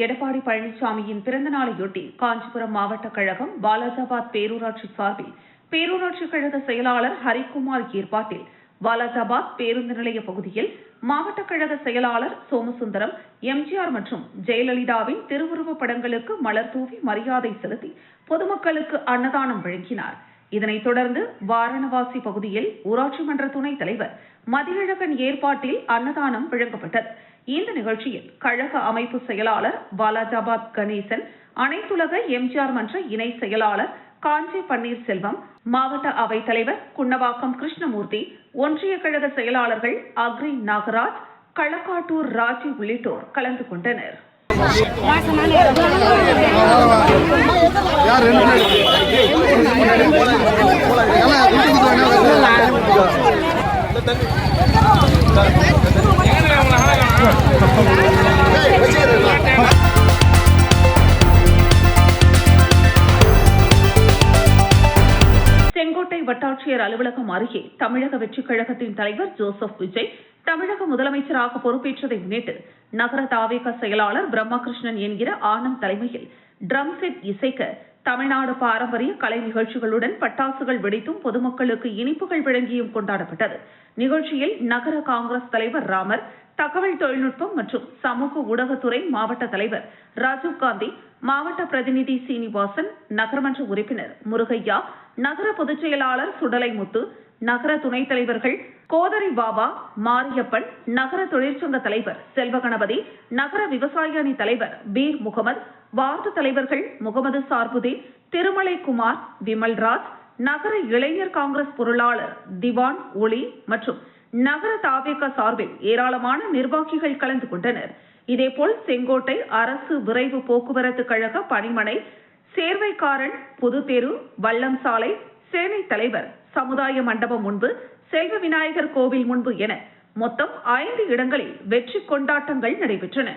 எடப்பாடி பழனிசாமியின் பிறந்த நாளையொட்டி காஞ்சிபுரம் மாவட்ட கழகம் வாலாஜாபாத் பேரூராட்சி சார்பில் பேரூராட்சி கழக செயலாளர் ஹரிக்குமார் ஏற்பாட்டில் வாலாஜாபாத் பேருந்து நிலைய பகுதியில் மாவட்ட கழக செயலாளர் சோமசுந்தரம், எம்ஜிஆர் மற்றும் ஜெயலலிதாவின் திருவுருவப் படங்களுக்கு மலர் தூவி மரியாதை செலுத்தி பொதுமக்களுக்கு அன்னதானம் வழங்கினார். இதனைத் தொடர்ந்து வாரணவாசி பகுதியில் ஊராட்சி மன்ற துணைத் தலைவர் மதியழகன் ஏற்பாட்டில் அன்னதானம் வழங்கப்பட்டது. இந்த நிகழ்ச்சியில் கழக அமைப்பு செயலாளர் வாலாஜாபாத் கணேசன், அனைத்துலக எம்ஜிஆர் மன்ற இணை செயலாளர் காஞ்சி பன்னீர்செல்வம், மாவட்ட அவைத் தலைவர் குன்னவாக்கம் கிருஷ்ணமூர்த்தி, ஒன்றிய கழக செயலாளர்கள் அக்ரி நாகராஜ், களக்காட்டூர் ராஜி உள்ளிட்டோர் கலந்து கொண்டனர். செங்கோட்டை வட்டாட்சியர் அலுவலகம் அருகே தமிழக வெற்றிக் கழகத்தின் தலைவர் ஜோசப் விஜய் தமிழக முதலமைச்சராக பொறுப்பேற்றதை முன்னிட்டு நகர தாவேக செயலாளர் பிரம்மகிருஷ்ணன் என்கிற ஆனந்த் தலைமையில் டிரம் செட் இசைக்க தமிழ்நாடு பாரம்பரிய கலை நிகழ்ச்சிகளுடன் பட்டாசுகள் வெடித்தும் பொதுமக்களுக்கு இனிப்புகள் வழங்கியும் கொண்டாடப்பட்டது. நிகழ்ச்சியில் நகர காங்கிரஸ் தலைவர் ராமர், தகவல் தொழில்நுட்பம் மற்றும் சமூக ஊடகத்துறை மாவட்ட தலைவர் ராஜீவ்காந்தி, மாவட்ட பிரதிநிதி சீனிவாசன், நகரமன்ற உறுப்பினர் முருகையா, நகர பொதுச் செயலாளர் சுடலைமுத்து, நகர துணைத் தலைவர்கள் கோதரி பாபா, மாரியப்பன், நகர தொழிற்சங்க தலைவர் செல்வகணபதி, நகர விவசாய அணி தலைவர் பீர் முகமது, வார்டு தலைவர்கள் முகமது சார்புதீன், திருமலை குமார், விமல்ராஜ், நகர இளைஞர் காங்கிரஸ் பொருளாளர் திவான் ஒளி மற்றும் நகர தாவேக சார்பில் ஏராளமான நிர்வாகிகள் கலந்து கொண்டனர். இதேபோல் செங்கோட்டை அரசு விரைவு போக்குவரத்து கழக பணிமனை, சேர்வைக்காரன், புதுத்தெரு, வல்லம் சாலை, சேனை தலைவர், சமுதாய மண்டபம் முன்பு, செல்வ விநாயகர் கோவில் முன்பு என மொத்தம் 5 இடங்களில் வெற்றி கொண்டாட்டங்கள் நடைபெற்றன.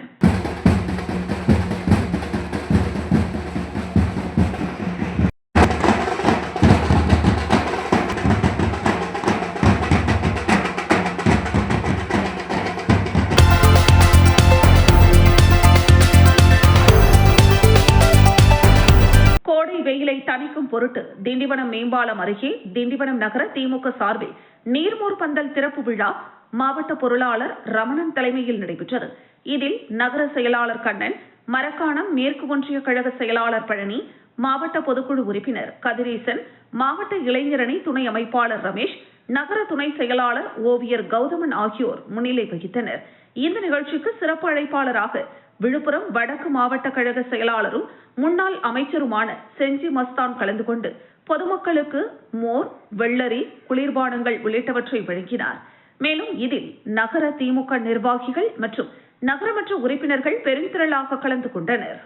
வெயிலை தணிக்கும் பொருட்டு திண்டிவனம் மேம்பாலம் அருகே திண்டிவனம் நகர திமுக சார்பில் நீர்மோர் பந்தல் திறப்பு விழா மாவட்ட பொருளாளர் ரமணன் தலைமையில் நடைபெற்றது. இதில் நகர செயலாளர் கண்ணன், மரக்காணம் மேற்கு ஒன்றிய கழக செயலாளர் பழனி, மாவட்ட பொதுக்குழு உறுப்பினர் கதிரேசன், மாவட்ட இளைஞரணி துணை அமைப்பாளர் ரமேஷ், நகர துணை செயலாளர் ஓவியர் கௌதமன் ஆகியோர் முன்னிலை வகித்தனர். இந்த நிகழ்ச்சிக்கு சிறப்பு அழைப்பாளராக விழுப்புரம் வடக்கு மாவட்ட கழக செயலாளரும் முன்னாள் அமைச்சருமான செஞ்சி மஸ்தான் கலந்து கொண்டு பொதுமக்களுக்கு மோர், வெள்ளரி, குளிர்பானங்கள் உள்ளிட்டவற்றை வழங்கினார். மேலும் இதில் நகர திமுக நிர்வாகிகள் மற்றும் நகரமன்ற உறுப்பினர்கள் பெருந்திரளாக கலந்து கொண்டனர்.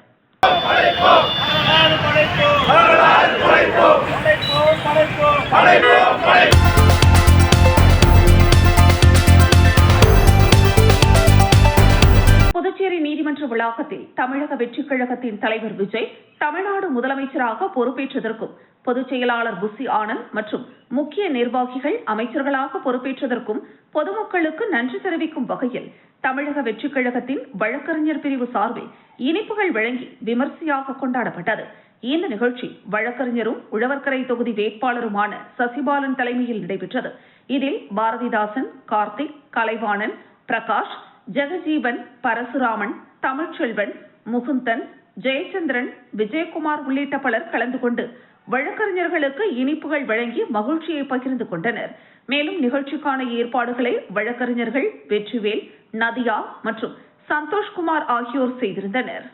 புதுச்சேரி நீதிமன்ற வளாகத்தில் தமிழக வெற்றிக் கழகத்தின் தலைவர் விஜய் தமிழ்நாடு முதலமைச்சராக பொறுப்பேற்றதற்கும், பொதுச் செயலாளர் புசி ஆனந்த் மற்றும் முக்கிய நிர்வாகிகள் அமைச்சர்களாக பொறுப்பேற்றதற்கும் பொதுமக்களுக்கு நன்றி தெரிவிக்கும் வகையில் தமிழக வெற்றிக் கழகத்தின் வழக்கறிஞர் பிரிவு சார்பில் இனிப்புகள் வழங்கி விமர்சையாக கொண்டாடப்பட்டது. இந்த நிகழ்ச்சி வழக்கறிஞரும் உழவர்கரை தொகுதி வேட்பாளருமான சசிபாலன் தலைமையில் நடைபெற்றது. இதில் பாரதிதாசன், கார்த்திக், கலைவாணன், பிரகாஷ், ஜெகஜீவன், பரசுராமன், தமிழ்ச்செல்வன், முகுந்தன், ஜெயச்சந்திரன், விஜயகுமார் உள்ளிட்ட பலர் கலந்து கொண்டு வழக்கறிஞர்களுக்கு இனிப்புகள் வழங்கி மகிழ்ச்சியை பகிர்ந்து கொண்டனர். மேலும் நிகழ்ச்சிக்கான ஏற்பாடுகளை வழக்கறிஞர்கள் வெற்றிவேல், நதியா மற்றும் சந்தோஷ்குமார் ஆகியோர் செய்திருந்தனர்.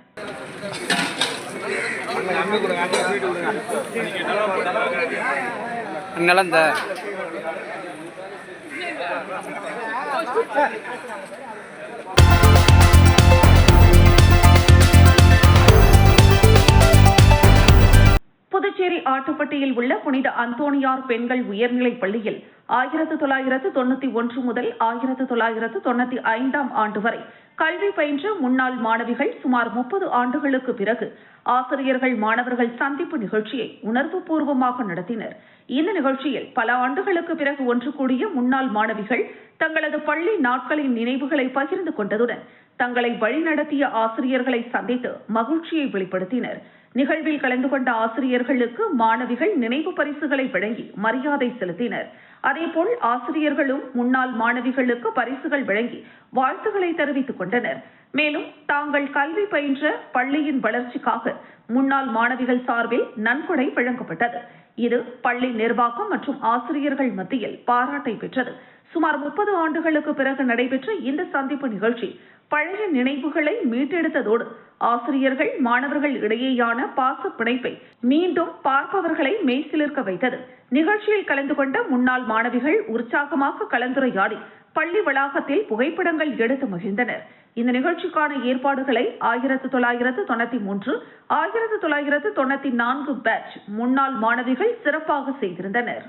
புதுச்சேரி ஆட்டுப்பட்டியில் உள்ள புனித அந்தோணியார் பெண்கள் உயர்நிலைப் பள்ளியில் 1991 முதல் 1995 ஆண்டு வரை கல்வி பயின்ற முன்னாள் மாணவிகள் சுமார் 30 ஆண்டுகளுக்கு பிறகு ஆசிரியர்கள் மாணவர்கள் சந்திப்பு நிகழ்ச்சியை உணர்வுபூர்வமாக நடத்தினர். இந்த நிகழ்ச்சியில் பல ஆண்டுகளுக்கு பிறகு ஒன்று கூடிய முன்னாள் மாணவிகள் தங்களது பள்ளி நாட்களின் நினைவுகளை பகிர்ந்து கொண்டதுடன் தங்களை வழிநடத்திய ஆசிரியர்களை சந்தித்து மகிழ்ச்சியை வெளிப்படுத்தினர். நிகழ்வில் கலந்து கொண்ட ஆசிரியர்களுக்கு மாணவிகள் நினைவு பரிசுகளை வழங்கி மரியாதை செலுத்தினர். அதேபோல் ஆசிரியர்களும் முன்னாள் மாணவிகளுக்கு பரிசுகள் வழங்கி வாழ்த்துக்களை தெரிவித்துக் கொண்டனர். மேலும் தாங்கள் கல்வி பயின்ற பள்ளியின் வளர்ச்சிக்காக முன்னாள் மாணவிகள் சார்பில் நன்கொடை வழங்கப்பட்டது. இது பள்ளி நிர்வாகம் மற்றும் ஆசிரியர்கள் மத்தியில் பாராட்டை பெற்றது. சுமார் 30 ஆண்டுகளுக்கு பிறகு நடைபெற்ற இந்த சந்திப்பு நிகழ்ச்சி பழைய நினைவுகளை மீட்டெடுத்ததோடு ஆசிரியர்கள் மாணவர்கள் இடையேயான பாச பிணைப்பை மீண்டும் பார்ப்பவர்களை மெய்சிலிர்க்க வைத்தது. நிகழ்ச்சியில் கலந்து கொண்ட முன்னாள் மாணவிகள் உற்சாகமாக கலந்துரையாடி பள்ளி வளாகத்தில் புகைப்படங்கள் எடுத்து மகிழ்ந்தனர். இந்த நிகழ்ச்சிக்கான ஏற்பாடுகளை 1993, 1994 பேட்ச் முன்னாள் மாணவிகள் சிறப்பாக செய்திருந்தனர்.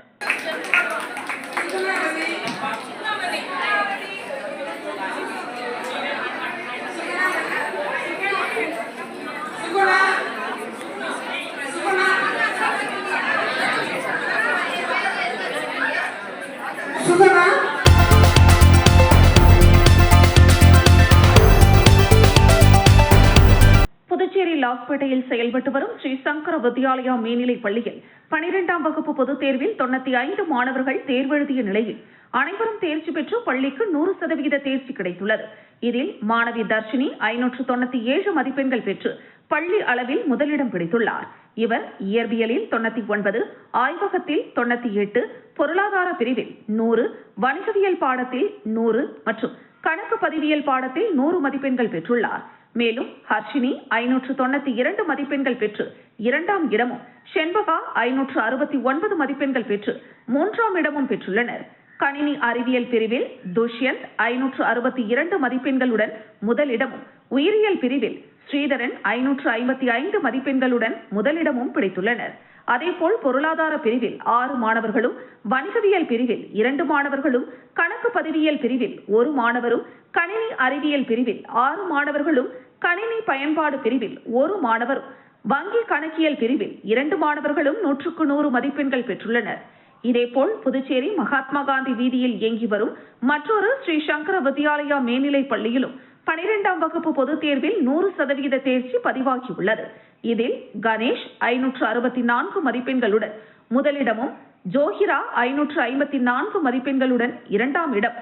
புதுச்சேரி லாஸ்பேட்டையில் செயல்பட்டு வரும் ஸ்ரீ சங்கர வித்யாலயா மேல்நிலைப் பள்ளியில் 12ஆம் வகுப்பு பொதுத் தேர்வில் 95 மாணவர்கள் தேர்வெழுதிய நிலையில் அனைவரும் தேர்ச்சி பெற்று பள்ளிக்கு 100% தேர்ச்சி கிடைத்துள்ளது. இதில் மாணவி தர்ஷினி 597 மதிப்பெண்கள் பெற்று பள்ளி அளவில் முதலிடம் பிடித்துள்ளார். இவர் இயற்பியலில் 99, ஆய்வகத்தில் 98, பொருளாதார பிரிவில் 100, வணிகவியல் பாடத்தில் 100 மற்றும் கணக்கு பதிவியல் பாடத்தில் 100 மதிப்பெண்கள் பெற்றுள்ளார். மேலும் ஹர்ஷினி 592 மதிப்பெண்கள் பெற்று 2ஆம் இடமும், செண்பகா 569 மதிப்பெண்கள் பெற்று 3ஆம் இடமும் பெற்றுள்ளனர். கணினி அறிவியல் பிரிவில் துஷ்யந்த் 562 மதிப்பெண்களுடன் முதலிடமும், உயிரியல் பிரிவில் ஸ்ரீதரன் 555 மதிப்பெண்களுடன் முதலிடமும் பிடித்துள்ளனர். அதேபோல் பொருளாதார பிரிவில் 6 மாணவர்களும், வணிகவியல் பிரிவில் 2 மாணவர்களும், கணக்கு பதிவியல் பிரிவில் 1 மாணவரும், கணினி அறிவியல் பிரிவில் 6 மாணவர்களும், கணினி பயன்பாடு பிரிவில் 1 மாணவரும், வங்கி கணக்கியல் பிரிவில் 2 மாணவர்களும் 100க்கு 100 மதிப்பெண்கள் பெற்றுள்ளனர். இதேபோல் புதுச்சேரி மகாத்மா காந்தி வீதியில் இயங்கி வரும் மற்றொரு ஸ்ரீ சங்கர வித்யாலயா மேல்நிலைப் பள்ளியிலும் 12ஆம் வகுப்பு பொதுத் தேர்வில் 100% தேர்ச்சி பதிவாகியுள்ளது. இதில் கணேஷ் 564 மதிப்பெண்களுடன் முதலிடமும், ஜோஹிரா 554 மதிப்பெண்களுடன் 2ஆம் இடம்,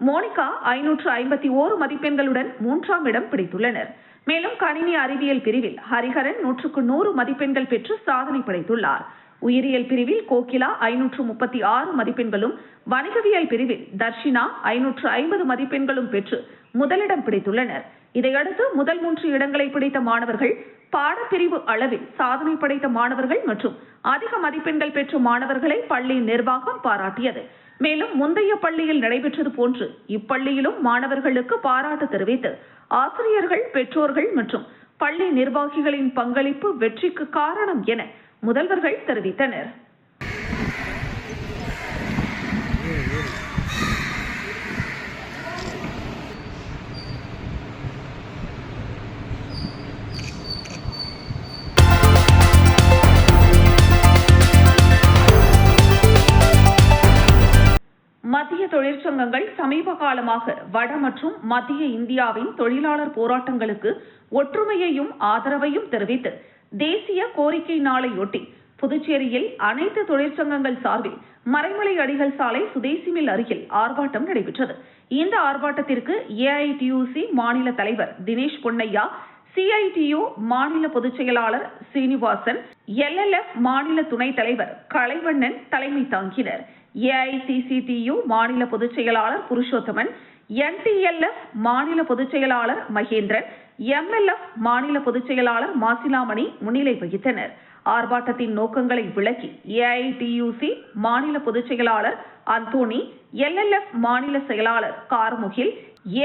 மோனிகா 551 மதிப்பெண்களுடன் 3ஆம் இடம் பிடித்துள்ளனர். மேலும் கணினி அறிவியல் பிரிவில் ஹரிஹரன் 100க்கு 100 மதிப்பெண்கள் பெற்று சாதனை படைத்துள்ளார். உயிரியல் பிரிவில் கோகிலா 536 மதிப்பெண்களும், வணிகவியல் பிரிவில் தர்ஷினா 550 மதிப்பெண்களும் பெற்று முதலிடம் பிடித்துள்ளனர். இதையடுத்து முதல் 3 இடங்களை பிடித்த மாணவர்கள், பாடப்பிரிவு அளவில் சாதனை படைத்த மாணவர்கள் மற்றும் அதிக மதிப்பெண்கள் பெற்ற மாணவர்களை பள்ளி நிர்வாகம் பாராட்டியது. மேலும் முந்தைய பள்ளியில் நடைபெற்றது போன்று இப்பள்ளியிலும் மாணவர்களுக்கு பாராட்டு தெரிவித்து ஆசிரியர்கள், பெற்றோர்கள் மற்றும் பள்ளி நிர்வாகிகளின் பங்களிப்பு வெற்றிக்கு காரணம் என முதல்வர்கள் தெரிவித்தனர். மத்திய தொழிற்சங்கங்கள் சமீப காலமாக வட மற்றும் மத்திய இந்தியாவின் தொழிலாளர் போராட்டங்களுக்கு ஒற்றுமையையும் ஆதரவையும் தெரிவித்து தேசிய கோரிக்கை நாளையொட்டி புதுச்சேரியில் அனைத்து தொழிற்சங்கங்கள் சார்பில் மறைமலை அடிகள் சாலை சுதேசி மில் அருகில் ஆர்ப்பாட்டம் நடைபெற்றது. இந்த ஆர்ப்பாட்டத்திற்கு ஏஐடியூசி மாநில தலைவர் தினேஷ் பொன்னையா, சிஐடியு மாநில பொதுச் செயலாளர் சீனிவாசன், எல்எல்எஃப் மாநில துணைத் தலைவர் கலைவண்ணன் தலைமை தாங்கினர். ஏஐசிசிடியு மாநில பொதுச் செயலாளர் புருஷோத்தமன், என்டிஎல்எஃப் மாநில பொதுச் செயலாளர் மகேந்திரன், எம்எல்எஃப் மாநில பொதுச் செயலாளர் மாசிலாமணி முன்னிலை வகித்தனர். ஆர்ப்பாட்டத்தின் நோக்கங்களை விளக்கி ஏஐடியூசி மாநில பொதுச் செயலாளர் அந்தோணி, எல்எல்எஃப் மாநில செயலாளர் கார்முகில்,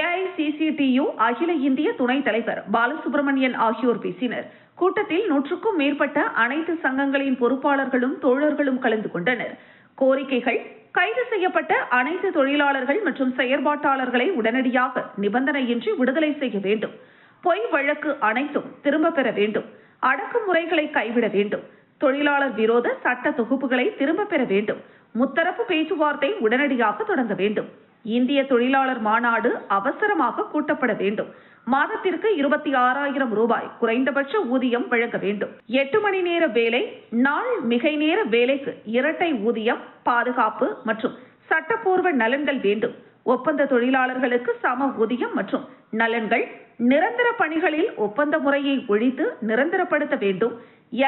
ஏஐசிசிடியு அகில இந்திய துணைத் தலைவர் பாலசுப்ரமணியன் ஆகியோர் பேசினர். கூட்டத்தில் 100க்கும் மேற்பட்ட அனைத்து சங்கங்களின் பொறுப்பாளர்களும் தோழர்களும் கலந்து கொண்டனர். கோரிக்கைகள் கைது செய்யப்பட்ட அனைத்து தொழிலாளர்கள் மற்றும் செயற்பாட்டாளர்களை உடனடியாக நிபந்தனையின்றி விடுதலை செய்ய வேண்டும். பொய் வழக்கு அனைத்தும் திரும்ப பெற வேண்டும். அடக்குமுறைகளை கைவிட வேண்டும். தொழிலாளர் விரோத சட்ட தொகுப்புகளை திரும்ப பெற வேண்டும். முத்தரப்பு பேச்சுவார்த்தை உடனடியாக தொடங்க வேண்டும். இந்திய தொழிலாளர் மாநாடு அவசரமாக கூட்டப்பட வேண்டும். மாதத்திற்கு 26,000 ரூபாய் குறைந்தபட்ச ஊதியம் வழங்க வேண்டும். 8 மணி நேர வேலை, நாள் மிகை நேர வேலைக்கு இரட்டை ஊதியம், பாதுகாப்பு மற்றும் சட்டப்பூர்வ நலன்கள் வேண்டும். ஒப்பந்த தொழிலாளர்களுக்கு சம ஊதியம் மற்றும் நலன்கள். நிரந்தர பணிகளில் ஒப்பந்த முறையை ஒழித்து நிரந்தரப்படுத்த வேண்டும்.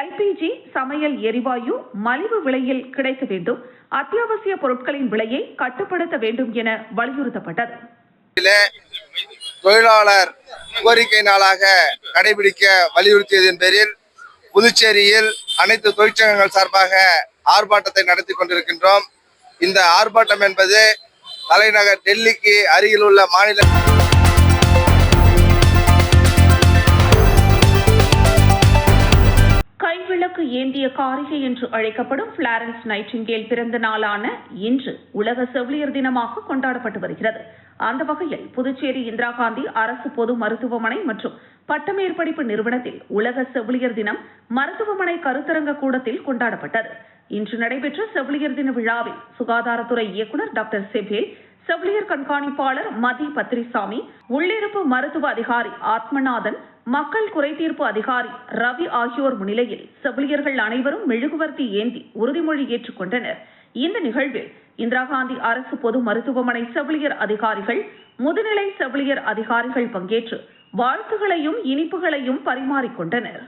LPG சமையல் எரிவாயு மலிவு விலையில் கிடைக்க வேண்டும். அத்தியாவசிய பொருட்களின் விலையை கட்டுப்படுத்த வேண்டும் என வலியுறுத்தப்பட்டது. தொழிலாளர் கோரிக்கை நாளாக கடைபிடிக்க வலியுறுத்தியதன் பேரில் புதுச்சேரியில் அனைத்து தொழிற்சங்கங்கள் சார்பாக ஆர்ப்பாட்டத்தை நடத்தி கொண்டிருக்கின்றோம். இந்த ஆர்ப்பாட்டம் என்பது தலைநகர் டெல்லிக்கு அருகில் உள்ள மாநில கைவிளக்கு ஏந்திய காரிகை என்று அழைக்கப்படும் பிளாரன்ஸ் நைட்டிங்கேல் பிறந்த நாளான இன்று உலக செவிலியர் தினமாக கொண்டாடப்பட்டு வருகிறது. அந்த வகையில் புதுச்சேரி இந்திரா காந்தி அரசு பொது மருத்துவமனை மற்றும் பட்டமேற்படிப்பு நிறுவனத்தில் உலக செவிலியர் தினம் மருத்துவமனை கருத்தரங்க கூடத்தில் கொண்டாடப்பட்டது. இன்று நடைபெற்ற செவிலியர் தின விழாவில் சுகாதாரத்துறை இயக்குநர் டாக்டர் செபேல், செவிலியர் கண்காணிப்பாளர் மதி பத்ரிசாமி, உள்ளிருப்பு மருத்துவ அதிகாரி ஆத்மநாதன், மக்கள் குறைதீர்ப்பு அதிகாரி ரவி ஆகியோர் முன்னிலையில் செவிலியர்கள் அனைவரும் மெழுகுவர்த்தி ஏந்தி உறுதிமொழி ஏற்றுக்கொண்டனர். இந்த நிகழ்வில் இந்திரா காந்தி அரசு பொது மருத்துவமனை செவிலியர் அதிகாரிகள், முதுநிலை செவிலியர் அதிகாரிகள் பங்கேற்று வாழ்த்துகளையும் இனிப்புகளையும் பரிமாறிக்கொண்டனர்.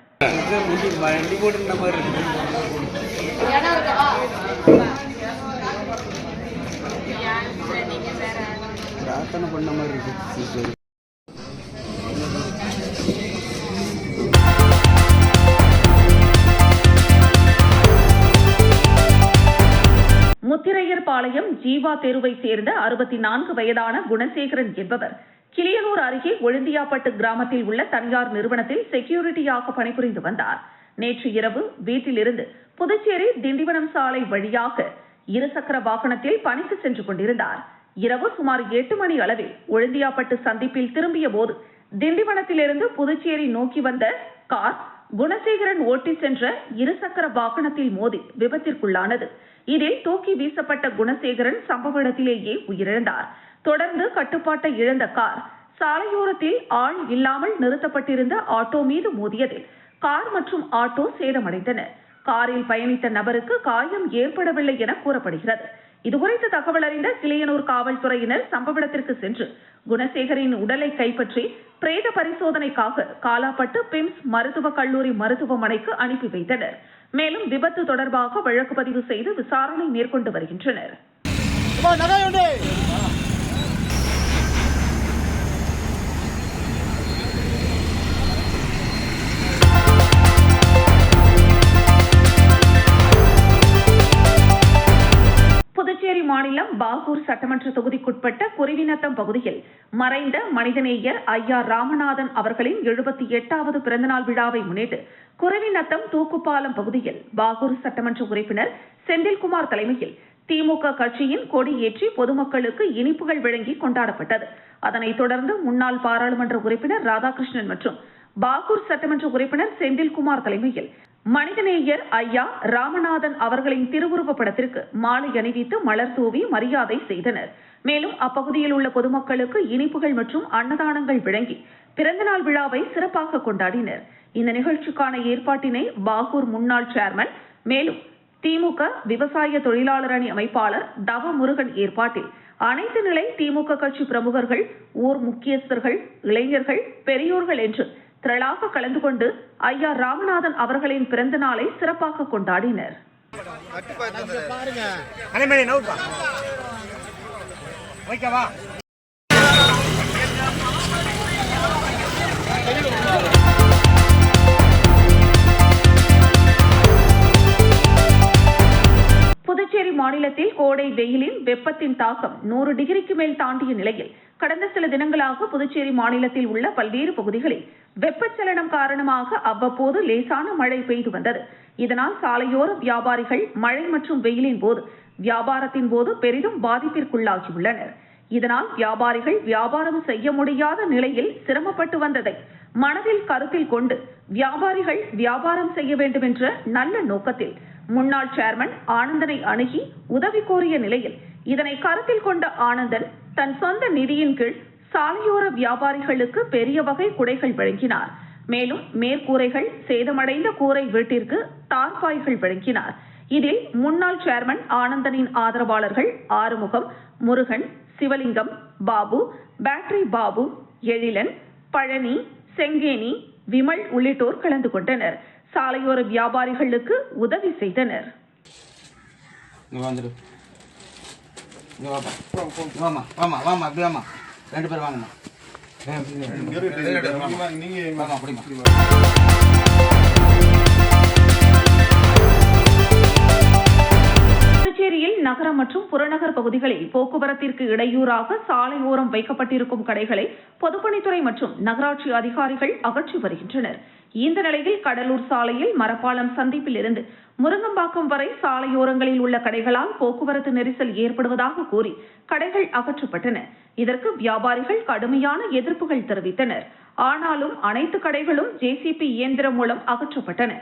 முத்திரையர்பாளையம் ஜீவா தெருவை சேர்ந்த 64 வயதான குணசேகரன் என்பவர் கிளியனூர் அருகே ஒழுந்தியாப்பட்டு கிராமத்தில் உள்ள தனியார் நிறுவனத்தில் செக்யூரிட்டியாக பணிபுரிந்து வந்தார். நேற்று இரவு வீட்டிலிருந்து புதுச்சேரி திண்டிவனம் சாலை வழியாக இருசக்கர வாகனத்தில் பணிக்கு சென்று கொண்டிருந்தார். இரவு சுமார் 8 மணி அளவில் ஒழுந்தியாப்பட்டு சந்திப்பில் திரும்பிய போது திண்டிவனத்திலிருந்து புதுச்சேரி நோக்கி வந்த கார் குணசேகரன் ஓட்டி சென்ற இருசக்கர வாகனத்தில் மோதி விபத்திற்குள்ளானது. இதில் தூக்கி வீசப்பட்ட குணசேகரன் சம்பவ இடத்திலேயே உயிரிழந்தார். தொடர்ந்து கட்டுப்பாட்டை இழந்த கார் சாலையோரத்தில் ஆள் இல்லாமல் நிறுத்தப்பட்டிருந்த ஆட்டோ மீது மோதியதில் கார் மற்றும் ஆட்டோ சேதமடைந்தன. காரில் பயணித்த நபருக்கு காயம் ஏற்படவில்லை என கூறப்படுகிறது. இதுகுறித்து தகவல் அறிந்த கிளியனூர் காவல்துறையினர் சம்பவ இடத்திற்கு சென்று குணசேகரின் உடலை கைப்பற்றி பிரேத பரிசோதனைக்காக காலாப்பட்டு பிம்ஸ் மருத்துவக் கல்லூரி மருத்துவமனைக்கு அனுப்பி வைத்தனர். மேலும் விபத்து தொடர்பாக வழக்கு பதிவு செய்து விசாரணை மேற்கொண்டு வருகின்றனர். புதுச்சேரி மாநிலம் பாகூர் சட்டமன்ற தொகுதிக்குட்பட்ட குருவிநத்தம் பகுதியில் மறைந்த மனிதநேயர் ஐயா ராமநாதன் அவர்களின் 78வது பிறந்தநாள் விழாவை முன்னிட்டு குருவிநத்தம் தூக்குப்பாலம் பகுதியில் பாகூர் சட்டமன்ற உறுப்பினர் செந்தில்குமார் தலைமையில் திமுக கட்சியின் கொடி ஏற்றி பொதுமக்களுக்கு இனிப்புகள் வழங்கி கொண்டாடப்பட்டது. அதனைத் தொடர்ந்து முன்னாள் பாராளுமன்ற உறுப்பினர் ராதாகிருஷ்ணன் மற்றும் பாகூர் சட்டமன்ற உறுப்பினர் செந்தில்குமார் தலைமையில் மனிதநேயர் ஐயா ராமநாதன் அவர்களின் திருவுருவ படத்திற்கு மாலை அணிவித்து மலர் தூவி மரியாதை செய்தனர். மேலும் அப்பகுதியில் உள்ள பொதுமக்களுக்கு இனிப்புகள் மற்றும் அன்னதானங்கள் வழங்கி பிறந்தநாள் விழாவை சிறப்பாக கொண்டாடினர். இந்த நிகழ்ச்சிக்கான ஏற்பாட்டினை பாகூர் முன்னாள் சேர்மன் மேலும் திமுக விவசாய தொழிலாளர் அணி அமைப்பாளர் தவ முருகன் ஏற்பாட்டில் அனைத்து நிலை திமுக கட்சி பிரமுகர்கள், ஊர் முக்கியஸ்தர்கள், இளைஞர்கள், பெரியோர்கள் என்று திரளாக கலந்து கொண்டு ஐயா ராமநாதன் அவர்களின் பிறந்த நாளை சிறப்பாக கொண்டாடினர். புதுச்சேரி மாநிலத்தில் கோடை வெயிலின் வெப்பத்தின் தாக்கம் 100 டிகிரிக்கு மேல் தாண்டிய நிலையில் கடந்த சில தினங்களாக புதுச்சேரி மாநிலத்தில் உள்ள பல்வேறு பகுதிகளில் வெப்பச்சலனம் காரணமாக அவ்வப்போது லேசான மழை பெய்து வந்தது. இதனால் சாலையோர வியாபாரிகள் மழை மற்றும் வெயிலின் போது வியாபாரத்தின் போது பெரிதும் பாதிப்பிற்குள்ளாகியுள்ளனர். இதனால் வியாபாரிகள் வியாபாரம் செய்ய முடியாத நிலையில் சிரமப்பட்டு வந்ததை மனதில் கருத்தில் கொண்டு வியாபாரிகள் வியாபாரம் செய்ய வேண்டும் என்ற நல்ல நோக்கத்தில் முன்னாள் சேர்மன் ஆனந்தனை அணுகி உதவி கோரிய நிலையில் இதனை கருத்தில் கொண்ட ஆனந்தன் தன் சொந்த நிதியின் கீழ் சாலையோர வியாபாரிகளுக்கு பெரிய வகை குடைகள் வழங்கினார். மேலும் மேற்கூரைகள், சேதமடைந்த கூரை வீட்டிற்கு தார்பாய்கள் வழங்கினார். இதில் முன்னாள் சேர்மன் ஆனந்தனின் ஆதரவாளர்கள் ஆறுமுகம், முருகன், சிவலிங்கம், பாபு, பேட்டரி பாபு, எழிலன், பழனி, செங்கேனி, விமல் உள்ளிட்டோர் கலந்து கொண்டனர். சாலையோர வியாபாரிகளுக்கு உதவி செய்தனர். புதுச்சேரியில் நகரம் மற்றும் புறநகர் பகுதிகளில் போக்குவரத்திற்கு இடையூறாக சாலையோரம் வைக்கப்பட்டிருக்கும் கடைகளை பொதுப்பணித்துறை மற்றும் நகராட்சி அதிகாரிகள் அகற்றி வருகின்றனர். இந்த நிலையில் கடலூர் சாலையில் மரப்பாலம் சந்திப்பில் இருந்து முருங்கம்பாக்கம் வரை சாலையோரங்களில் உள்ள கடைகளால் போக்குவரத்து நெரிசல் ஏற்படுவதாக கூறி கடைகள் அகற்றப்பட்டன. இதற்கு வியாபாரிகள் கடுமையான எதிர்ப்புகள் தெரிவித்தனர். ஆனாலும் அனைத்து கடைகளும் ஜேசிபி இயந்திரம் மூலம் அகற்றப்பட்டன.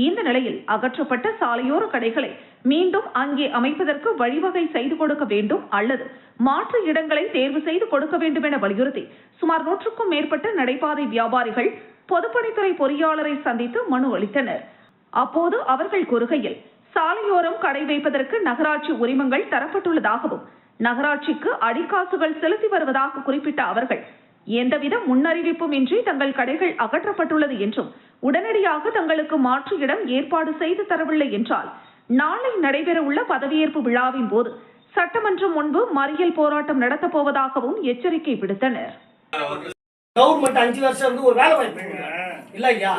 இந்த நிலையில் அகற்றப்பட்ட சாலையோர கடைகளை மீண்டும் அங்கே அமைப்பதற்கு வழிவகை செய்து கொடுக்க வேண்டும் அல்லது மாற்று இடங்களை தேர்வு செய்து கொடுக்க வேண்டும் என வலியுறுத்தி சுமார் 100க்கும் மேற்பட்ட நடைபாதை வியாபாரிகள் பொதுப்பணித்துறை பொறியாளரை சந்தித்து மனு அளித்தனர். அப்போது அவர்கள் கூறுகையில், சாலையோரம் கடை வைப்பதற்கு நகராட்சி உரிமங்கள் தரப்பட்டுள்ளதாகவும் நகராட்சிக்கு அடிக்காசுகள் செலுத்தி வருவதாக குறிப்பிட்ட அவர்கள் எந்தவித முன்னறிவிப்பும் இன்றி தங்கள் கடைகள் அகற்றப்பட்டுள்ளது என்றும் உடனடியாக தங்களுக்கு மாற்று இடம் ஏற்பாடு செய்து தரவில்லை என்றால் நாளை நடைபெறவுள்ள பதவியேற்பு விழாவின் போது சட்டமன்றம் முன்பு மறியல் போராட்டம் நடத்தப் போவதாகவும் எச்சரிக்கை விடுத்தனர். கவர்மெண்ட் 5 வருஷம் வந்து ஒரு வேலை வாய்ப்பு இல்ல ஐயா,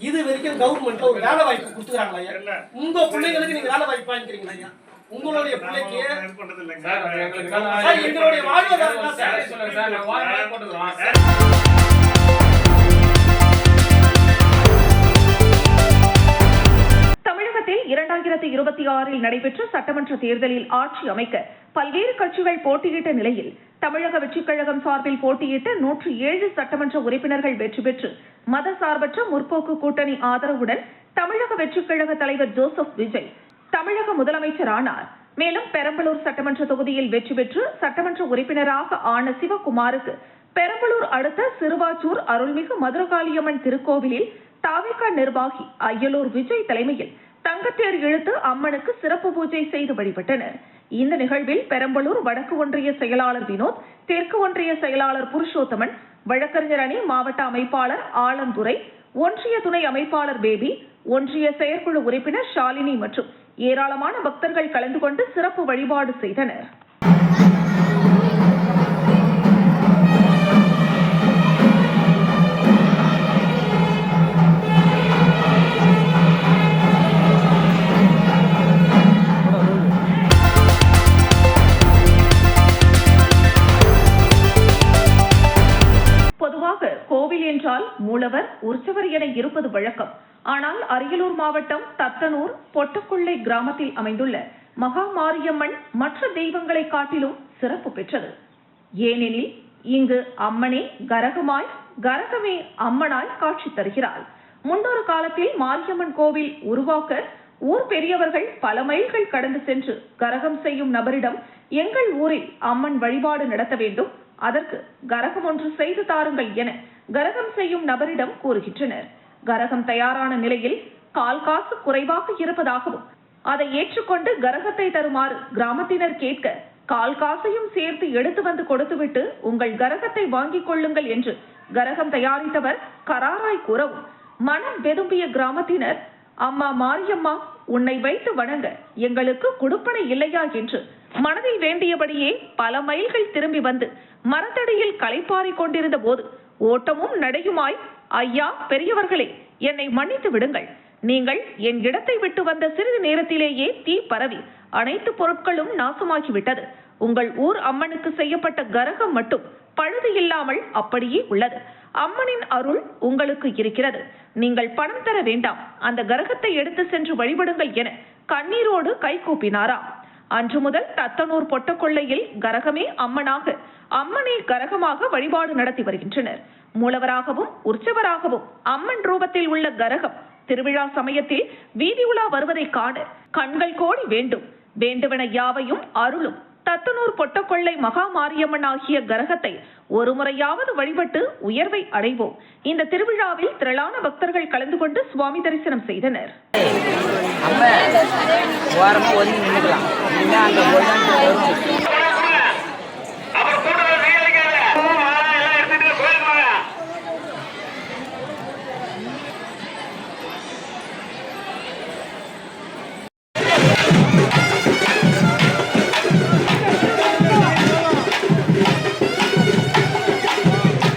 இது வரைக்கும் கவர்மெண்ட் ஒரு வேலை வாய்ப்பு கொடுத்துறாங்களா? உங்க பிள்ளைங்களுக்கு நீங்க வேலை வாய்ப்பு வாங்கிக்கிறீங்களா ஐயா? உங்களுடைய பிள்ளைக்கு எங்களுடைய வாழ்வாதாரம் தமிழகத்தில் 2026 நடைபெற்ற சட்டமன்ற தேர்தலில் ஆட்சி அமைக்க பல்வேறு கட்சிகள் போட்டியிட்ட நிலையில் தமிழக வெற்றிக் கழகம் சார்பில் போட்டியிட்ட 107 சட்டமன்ற உறுப்பினர்கள் வெற்றி பெற்று மதசார்பற்ற முற்போக்கு கூட்டணி ஆதரவுடன் தமிழக வெற்றிக் கழக தலைவர் ஜோசப் விஜய் தமிழக முதலமைச்சர் ஆனார். மேலும் பெரம்பலூர் சட்டமன்ற தொகுதியில் வெற்றி பெற்று சட்டமன்ற உறுப்பினராக ஆன சிவகுமாருக்கு பெரம்பலூர் அடுத்த சிறுவாச்சூர் அருள்மிகு மதுரகாளியம்மன் திருக்கோவிலில் தாவேகா நிர்வாகி அய்யலூர் விஜய் தலைமையில் தங்கத்தேர் இழுத்து அம்மனுக்கு சிறப்பு பூஜை செய்து வழிபட்டனர். இந்த நிகழ்வில் பெரம்பலூர் வடக்கு ஒன்றிய செயலாளர் வினோத், தெற்கு ஒன்றிய செயலாளர் புருஷோத்தமன், வழக்கறிஞர் அணி மாவட்ட அமைப்பாளர் ஆலந்துரை, ஒன்றிய துணை அமைப்பாளர் பேபி, ஒன்றிய செயற்குழு உறுப்பினர் ஷாலினி மற்றும் ஏராளமான பக்தர்கள் கலந்து கொண்டு சிறப்பு வழிபாடு செய்தனர். பொதுவாக கோவில் என்றால் மூலவர், உற்சவர் என இருப்பது வழக்கம். ஆனால் அரியலூர் மாவட்டம் தத்தனூர் பொட்டக்குள்ளை கிராமத்தில் அமைந்துள்ள மகா மாரியம்மன் மற்ற தெய்வங்களை காட்டிலும் சிறப்பு பெற்றது. ஏனெனில் இங்கு அம்மனே கரகமாய், கரகமே அம்மனாய் காட்சி தருகிறாள். முன்னொரு காலத்தில் மாரியம்மன் கோவில் உருவாக்க ஊர் பெரியவர்கள் பல மைல்கள் கடந்து சென்று கரகம் செய்யும் நபரிடம் எங்கள் ஊரில் அம்மன் வழிபாடு நடத்த வேண்டும், அதற்கு கரகம் ஒன்று செய்து தாருங்கள் என கரகம் செய்யும் நபரிடம் கூறுகின்றனர். கரகம் தயாரான நிலையில் கால் காசு குறைவாக இருப்பதாகவும் அதை ஏற்றுக்கொண்டு கரகத்தை தருமாறு கிராமத்தினர் கேட்க கால் காசையும் சேர்த்து எடுத்து வந்து கொடுத்துவிட்டு உங்கள் கரகத்தை வாங்கிக் கொள்ளுங்கள் என்று கரகம் தயாரித்தவர் கராராய் கூறவும் மனம் வெதும்பிய கிராமத்தினர், அம்மா மாரியம்மா, உன்னை வைத்து வணங்க எங்களுக்கு குடுப்பனை இல்லையா என்று மனதில் வேண்டியபடியே பல மைல்கள் திரும்பி வந்து மரத்தடியில் களைப்பாறிக் கொண்டிருந்த போது ஓட்டமும் நடையுமாய், ஐயா பெரியவர்களே, என்னை மன்னித்து விடுங்கள், நீங்கள் என் இடத்தை விட்டு வந்த சிறிது நேரத்திலேயே தீ பரவி அனைத்து பொருட்களும் நாசமாகிவிட்டது. உங்கள் ஊர் அம்மனுக்கு செய்யப்பட்ட கரகம் மட்டும் பழுது இல்லாமல் அப்படியே உள்ளது. அம்மனின் அருள் உங்களுக்கு இருக்கிறது, நீங்கள் பணம் தர வேண்டாம், அந்த கரகத்தை எடுத்து சென்று வழிபடுங்கள் என கண்ணீரோடு கைகூப்பினாராம். அன்று முதல் தத்தனூர் பொட்டக்கொள்ளையில் கரகமே அம்மனாக, அம்மனே கரகமாக வழிபாடு நடத்தி வருகின்றனர். மூலவராகவும் உற்சவராகவும் அம்மன் ரூபத்தில் உள்ள கரகம் திருவிழா சமயத்தில் வீதி உலா வருவதை காண கண்கள் கோடி வேண்டும். வேண்டுவன யாவையும் அருளும் தத்தனூர் பொட்டக்கொள்ளை மகா மாரியம்மன் ஆகிய கரகத்தை ஒரு முறையாவது வழிபட்டு உயர்வை அடைவோம். இந்த திருவிழாவில் திரளான பக்தர்கள் கலந்து கொண்டு சுவாமி தரிசனம் செய்தனர்.